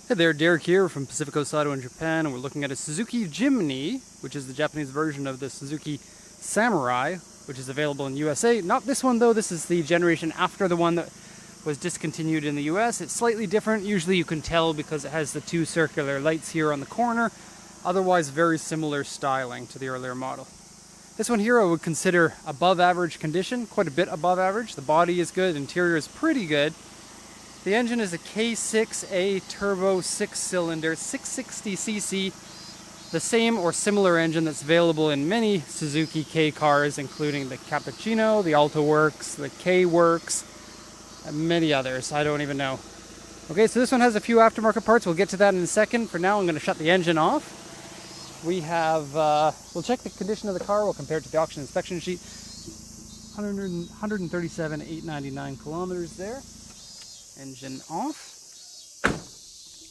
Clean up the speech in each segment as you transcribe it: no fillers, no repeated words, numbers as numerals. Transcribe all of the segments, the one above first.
Hey there, Derek here from Pacific Coast Auto in Japan, and we're looking at a Suzuki Jimny, which is the Japanese version of the Suzuki Samurai, which is available in USA. Not this one though, this is the generation after the one that was discontinued in the US. It's slightly different. Usually you can tell because it has the two circular lights here on the corner. Otherwise very similar styling to the earlier model. This one here I would consider above average condition, quite a bit above average. The body is good, interior is pretty good. The engine is a K6A turbo 6-cylinder 660cc, the same or similar engine that's available in many Suzuki K cars, including the Cappuccino, the Alto Works, the K Works, and many others. I don't even know. Okay, so this one has a few aftermarket parts. We'll get to that in a second. For now, I'm going to shut the engine off. We have, we'll check the condition of the car. We'll compare it to the auction inspection sheet. 137,899 kilometers there. Engine off.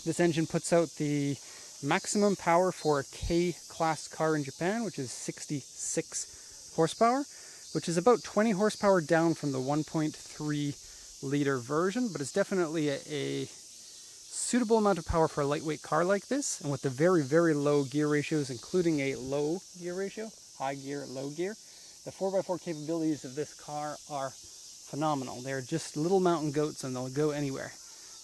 This engine puts out the maximum power for a K-class car in Japan, which is 66 horsepower, which is about 20 horsepower down from the 1.3 liter version, but it's definitely a suitable amount of power for a lightweight car like this. And with the very, very low gear ratios, including a low gear ratio, high gear, low gear, the 4x4 capabilities of this car are phenomenal. They're just little mountain goats and they'll go anywhere.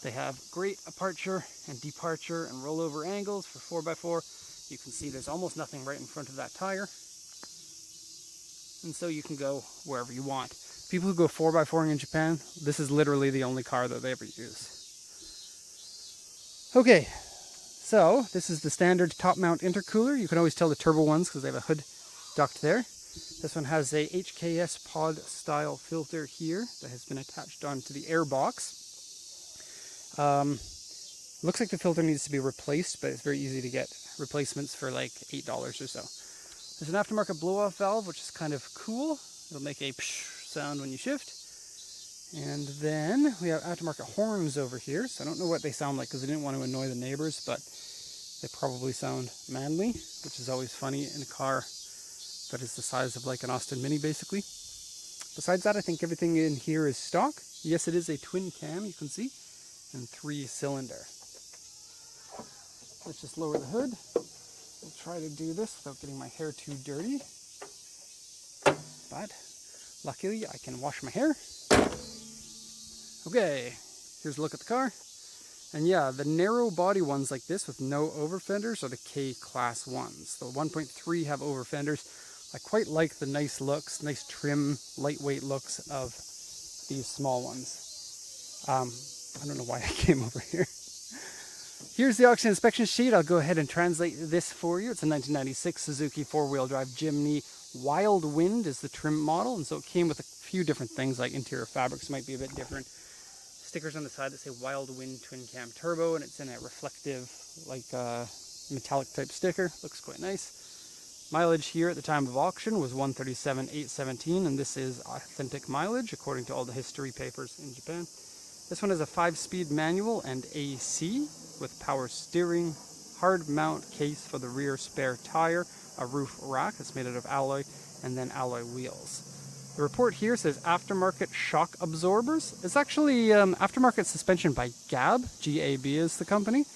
They have great aperture and departure and rollover angles for 4x4. You can see there's almost nothing right in front of that tire. And so you can go wherever you want. People who go 4x4ing in Japan, this is literally the only car that they ever use. Okay, so this is the standard top mount intercooler. You can always tell the turbo ones because they have a hood duct there. This one has a HKS pod style filter here that has been attached onto the air box. Looks like the filter needs to be replaced, but it's very easy to get replacements for like $8 or so. There's an aftermarket blow-off valve, which is kind of cool. It'll make a psh sound when you shift. And then we have aftermarket horns over here. So I don't know what they sound like because I didn't want to annoy the neighbors, but they probably sound manly, which is always funny in a car that is the size of like an Austin Mini, basically. Besides that, I think everything in here is stock. Yes, it is a twin cam, you can see, and 3-cylinder. Let's just lower the hood. I'll try to do this without getting my hair too dirty. But luckily, I can wash my hair. Okay, here's a look at the car. And yeah, the narrow body ones like this with no over fenders are the K-class ones. The 1.3 have over fenders. I quite like the nice looks, nice trim, lightweight looks of these small ones. I don't know why I came over here. Here's the auction inspection sheet. I'll go ahead and translate this for you. It's a 1996 Suzuki 4-wheel drive Jimny. Wild Wind is the trim model, and so it came with a few different things, like interior fabrics might be a bit different. Stickers on the side that say Wild Wind twin cam turbo, and it's in a reflective, like metallic type sticker. Looks quite nice. Mileage here at the time of auction was 137,817, and this is authentic mileage according to all the history papers in Japan. This one is a 5-speed manual and AC with power steering, hard mount case for the rear spare tire, a roof rack that's made out of alloy, and then alloy wheels. The report here says aftermarket shock absorbers. It's actually aftermarket suspension by GAB. G-A-B is the company.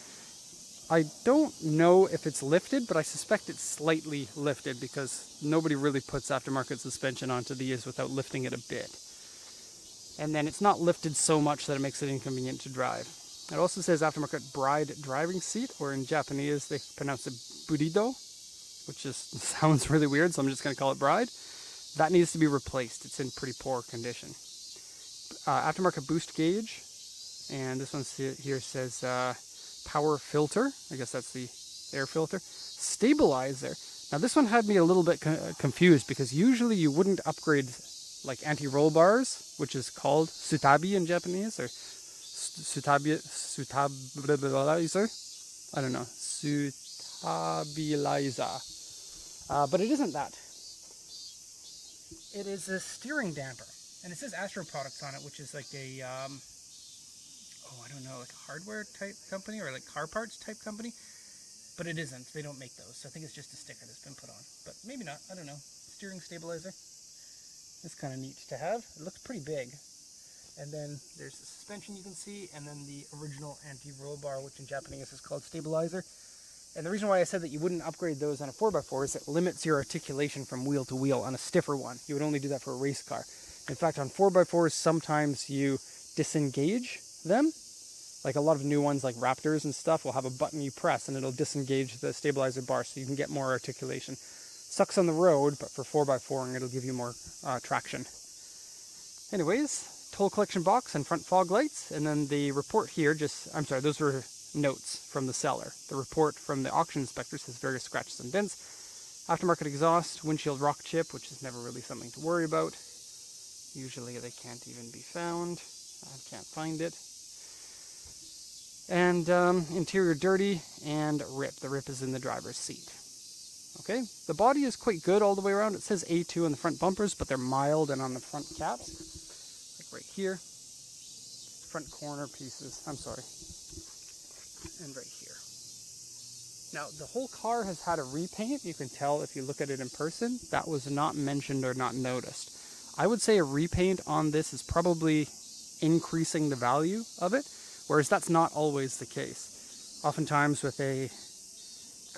I don't know if it's lifted, but I suspect it's slightly lifted because nobody really puts aftermarket suspension onto these without lifting it a bit. And then it's not lifted so much that it makes it inconvenient to drive. It also says aftermarket bride driving seat, or in Japanese they pronounce it burido, which just sounds really weird, so I'm just going to call it bride. That needs to be replaced. It's in pretty poor condition. Aftermarket boost gauge, and this one here says power filter. I guess that's the air filter. Stabilizer. Now this one had me a little bit confused because usually you wouldn't upgrade like anti-roll bars, which is called sutabi in Japanese, or stabilizer. I don't know. Stabilizer. But it isn't that. It is a steering damper, and it says Astro Products on it, which is like a I don't know, like a hardware type company or like car parts type company, but it isn't. They don't make those, so I think it's just a sticker that's been put on, but maybe not. I don't know. Steering stabilizer. It's kind of neat to have. It looks pretty big. And then there's the suspension you can see, and then the original anti-roll bar, which in Japanese is called stabilizer. And the reason why I said that you wouldn't upgrade those on a 4x4 is it limits your articulation from wheel to wheel on a stiffer one. You would only do that for a race car. In fact, on 4x4s, sometimes you disengage them. Like a lot of new ones like Raptors and stuff will have a button you press and it'll disengage the stabilizer bar so you can get more articulation. Sucks on the road, but for 4x4ing it'll give you more traction. Anyways, toll collection box and front fog lights, and then the report here I'm sorry, those were notes from the seller. The report from the auction inspector says various scratches and dents. Aftermarket exhaust, windshield rock chip, which is never really something to worry about. Usually they can't even be found. I can't find it. And interior dirty and rip. The rip is in the driver's seat. Okay, the body is quite good all the way around. It says A2 on the front bumpers, but they're mild and on the front caps. Like right here. Front corner pieces, I'm sorry. And right here. Now, the whole car has had a repaint. You can tell if you look at it in person. That was not mentioned or not noticed. I would say a repaint on this is probably increasing the value of it, whereas that's not always the case. Oftentimes with a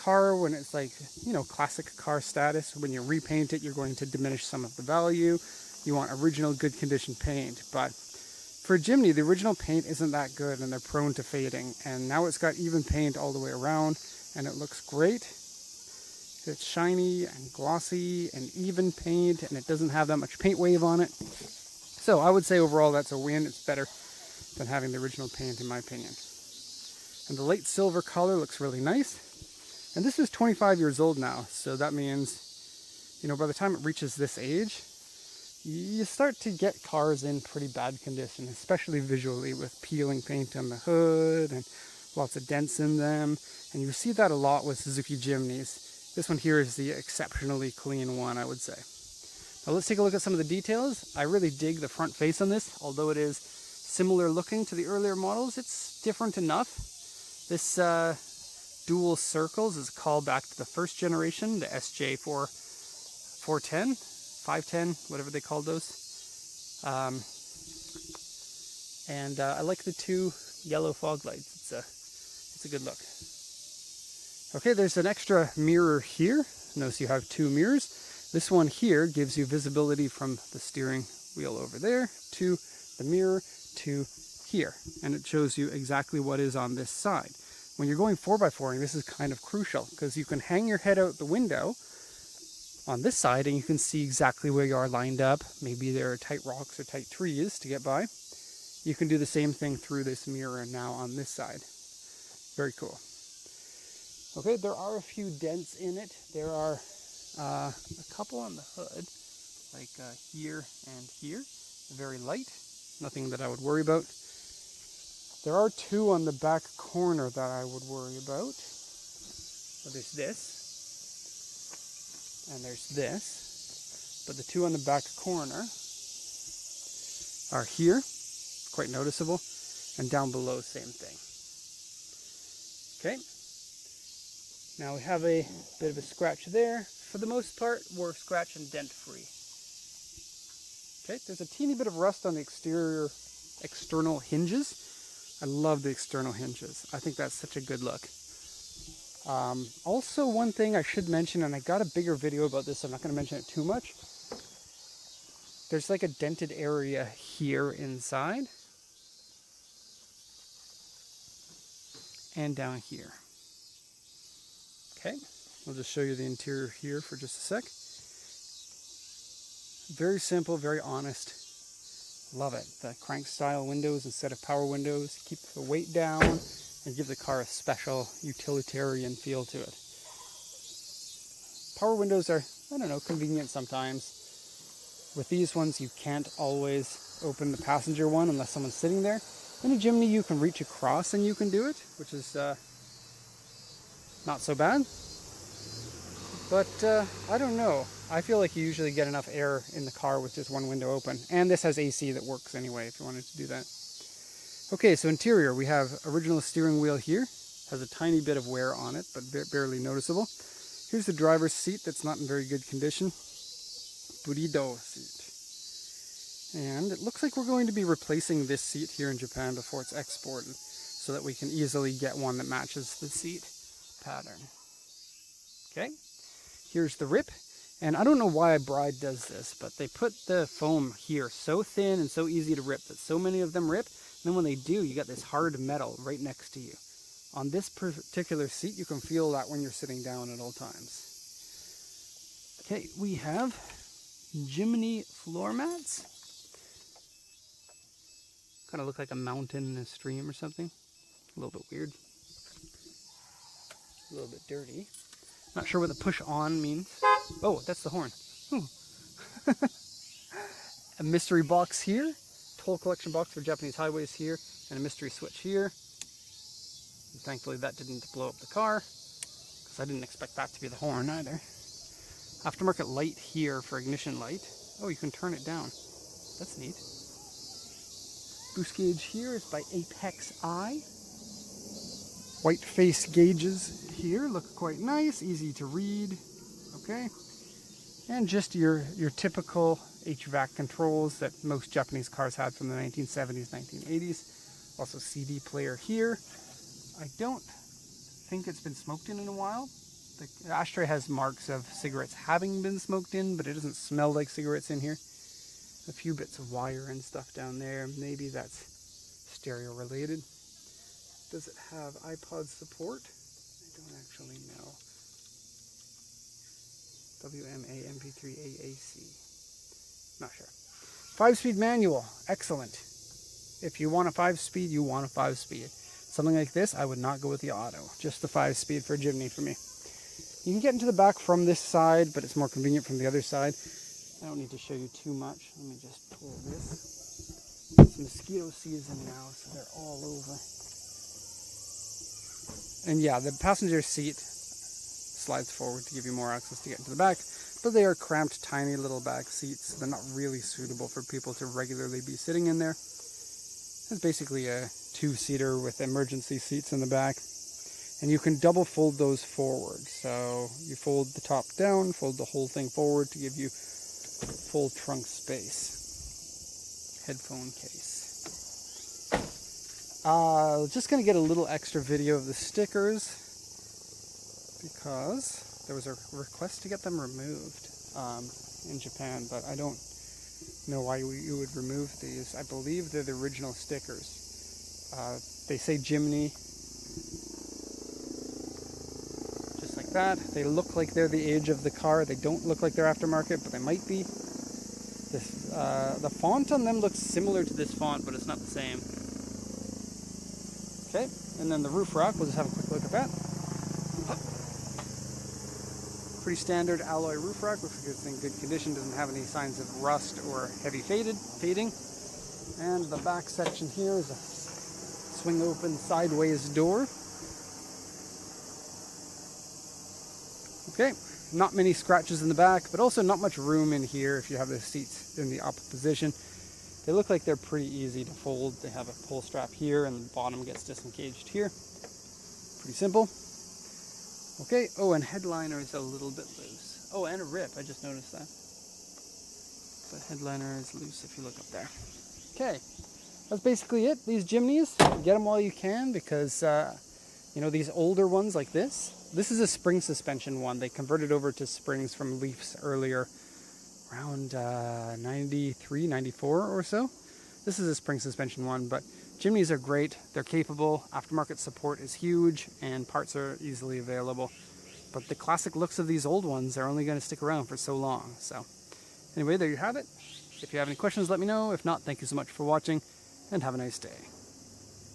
car, when it's like, you know, classic car status, when you repaint it, you're going to diminish some of the value. You want original good condition paint, but for a Jimny, the original paint isn't that good and they're prone to fading, and now it's got even paint all the way around and it looks great. It's shiny and glossy and even paint, and it doesn't have that much paint wave on it. So I would say overall that's a win. It's better than having the original paint in my opinion. And the late silver color looks really nice. And this is 25 years old now, so that means, you know, by the time it reaches this age, you start to get cars in pretty bad condition, especially visually, with peeling paint on the hood and lots of dents in them. And you see that a lot with Suzuki Jimnys. This one here is the exceptionally clean one, I would say. Now let's take a look at some of the details. I really dig the front face on this. Although it is similar looking to the earlier models, it's different enough. This dual circles is a call back to the first generation, the SJ410, 510, whatever they called those. I like the two yellow fog lights. It's a good look. Okay, there's an extra mirror here. Notice you have two mirrors. This one here gives you visibility from the steering wheel over there to the mirror to here. And it shows you exactly what is on this side. When you're going 4x4ing, this is kind of crucial because you can hang your head out the window on this side and you can see exactly where you are lined up. Maybe there are tight rocks or tight trees to get by. You can do the same thing through this mirror now on this side. Very cool. Okay, there are a few dents in it. There are a couple on the hood, like here and here. Very light, nothing that I would worry about. There are two on the back corner that I would worry about. Well, there's this, and there's this. But the two on the back corner are here, quite noticeable, and down below, same thing. Okay. Now we have a bit of a scratch there. For the most part, we're scratch and dent free. Okay, there's a teeny bit of rust on the external hinges. I love the external hinges. I think that's such a good look. Also, one thing I should mention, and I got a bigger video about this, so I'm not going to mention it too much. There's like a dented area here inside. And down here. Okay, I'll just show you the interior here for just a sec. Very simple, very honest. Love it. The crank style windows instead of power windows keep the weight down and give the car a special utilitarian feel to it. Power windows are, I don't know, convenient sometimes. With these ones, you can't always open the passenger one unless someone's sitting there. In a Jimny, you can reach across and you can do it, which is not so bad. But I don't know. I feel like you usually get enough air in the car with just one window open. And this has AC that works anyway if you wanted to do that. Okay, so interior, we have original steering wheel here. Has a tiny bit of wear on it, but barely noticeable. Here's the driver's seat that's not in very good condition. Burrito seat. And it looks like we're going to be replacing this seat here in Japan before it's exported, so that we can easily get one that matches the seat pattern. Okay, here's the rip. And I don't know why Bride does this, but they put the foam here so thin and so easy to rip that so many of them rip. And then when they do, you got this hard metal right next to you. On this particular seat, you can feel that when you're sitting down at all times. Okay, we have Jimny floor mats. Kind of look like a mountain and a stream or something. A little bit weird. A little bit dirty. Not sure what the push on means. Oh, that's the horn. A mystery box here. Toll collection box for Japanese highways here. And a mystery switch here. And thankfully that didn't blow up the car, because I didn't expect that to be the horn either. Aftermarket light here for ignition light. Oh, you can turn it down. That's neat. Boost gauge here is by Apex Eye. White face gauges here look quite nice, easy to read. Okay. And just your typical HVAC controls that most Japanese cars had from the 1970s, 1980s. Also CD player here. I don't think it's been smoked in a while. The ashtray has marks of cigarettes having been smoked in, but it doesn't smell like cigarettes in here. A few bits of wire and stuff down there. Maybe that's stereo related. Does it have iPod support? I don't actually know. WMA MP3 AAC. Not sure. 5-speed manual. Excellent. If you want a 5-speed, you want a 5-speed. Something like this, I would not go with the auto. Just the 5-speed for Jimny for me. You can get into the back from this side, but it's more convenient from the other side. I don't need to show you too much. Let me just pull this. It's mosquito season now, so they're all over. And yeah, the passenger seat slides forward to give you more access to get into the back, but they are cramped, tiny little back seats. They're not really suitable for people to regularly be sitting in there. It's basically a 2-seater with emergency seats in the back. And you can double fold those forward. So you fold the top down, fold the whole thing forward to give you full trunk space. Headphone case. Just going to get a little extra video of the stickers, because there was a request to get them removed in Japan, but I don't know why you would remove these. I believe they're the original stickers. They say Jimny, just like that. They look like they're the age of the car. They don't look like they're aftermarket, but they might be. This, the font on them looks similar to this font, but it's not the same. Okay, and then the roof rack, we'll just have a quick look at that. Pretty standard alloy roof rack, looks like it's in good condition, doesn't have any signs of rust or heavy fading. And the back section here is a swing open sideways door. Okay, not many scratches in the back, but also not much room in here if you have the seats in the up position. They look like they're pretty easy to fold. They have a pull strap here and the bottom gets disengaged here. Pretty simple. Okay, oh, and headliner is a little bit loose. Oh, and a rip, I just noticed that. The headliner is loose if you look up there. Okay, that's basically it. These Jimnys, get them while you can, because you know, these older ones like this is a spring suspension one. They converted over to springs from Leafs earlier, around 93, 94 or so. This is a spring suspension one, but Jimnys are great. They're capable. Aftermarket support is huge, and parts are easily available. But the classic looks of these old ones are only going to stick around for so long. So anyway, there you have it. If you have any questions, let me know. If not, thank you so much for watching, and have a nice day.